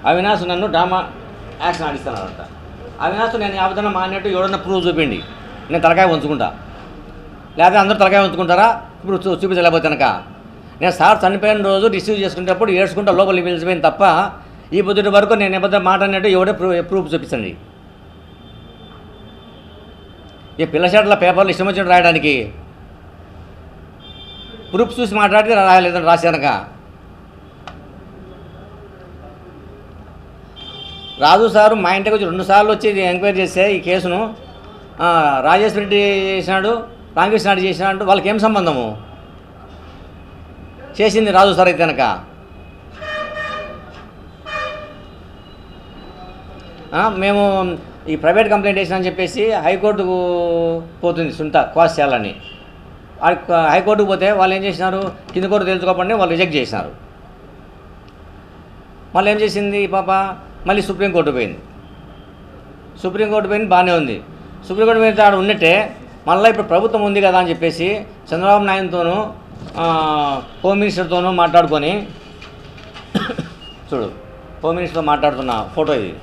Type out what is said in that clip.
అవినాష్ నన్ను drama action ఆడిస్తున్నాడంట. Avinash నేను అబద్ధం మానేట్టు ఎవడన్నా ప్రూవ్ చూపిండి, నేను తలకాయ ఉంచుకుంటా. లేదా అందరూ తలకాయ ఉంచుకుంటారా? ఇప్పుడు చూపించలేకపోతే కనుక నేను సార్ చనిపోయిన రోజు రిసీవ్ చేసుకునేటప్పుడు ఏడ్చుకుంటా లోపలికి పిలిచిపోయింది తప్ప ఈ పొద్దుటి వరకు నేను అబద్ధం మాట అన్నట్టు ఎవడే ప్రూఫ్ చూపించండి. ఈ పిల్ల షర్ట్ల పేపర్లు ఇష్టం వచ్చినట్టు రాయడానికి ప్రూఫ్ చూసి మాట్లాడితే రాయలేదని రాశానక. రాజు సారు మా ఇంటికి వచ్చి 2 సార్లు వచ్చి ఎంక్వైరీ చేస్తే ఈ కేసును రాజేశ్వర రెడ్డి చేసినాడు, రామకృష్ణ రెడ్డి చేసినాడు, వాళ్ళకి ఏం సంబంధము? చేసింది రాజు సార్ అయితే కనుక మేము ఈ ప్రైవేట్ కంప్లైంట్ వేసినా చెప్పేసి హైకోర్టుకు పోతుంది సుంత క్వాష్ చేయాలని. హైకోర్టుకు పోతే వాళ్ళు ఏం చేసినారు, కింద కోర్టు తెలుసుకోకుండా వాళ్ళు రిజెక్ట్ చేసినారు. మళ్ళీ ఏం చేసింది ఈ పాప, మళ్ళీ సుప్రీంకోర్టు పోయింది. సుప్రీంకోర్టు పోయింది బాగానే ఉంది. సుప్రీంకోర్టు మీద ఆడ ఉన్నట్టే మళ్ళీ ఇప్పుడు ప్రభుత్వం ఉంది కదా అని చెప్పేసి చంద్రబాబు నాయుడుతోనూ హోమ్ మినిస్టర్తోనూ మాట్లాడుకొని చూడు, హోమ్ మినిస్టర్తో మాట్లాడుతున్న ఫోటో ఇది.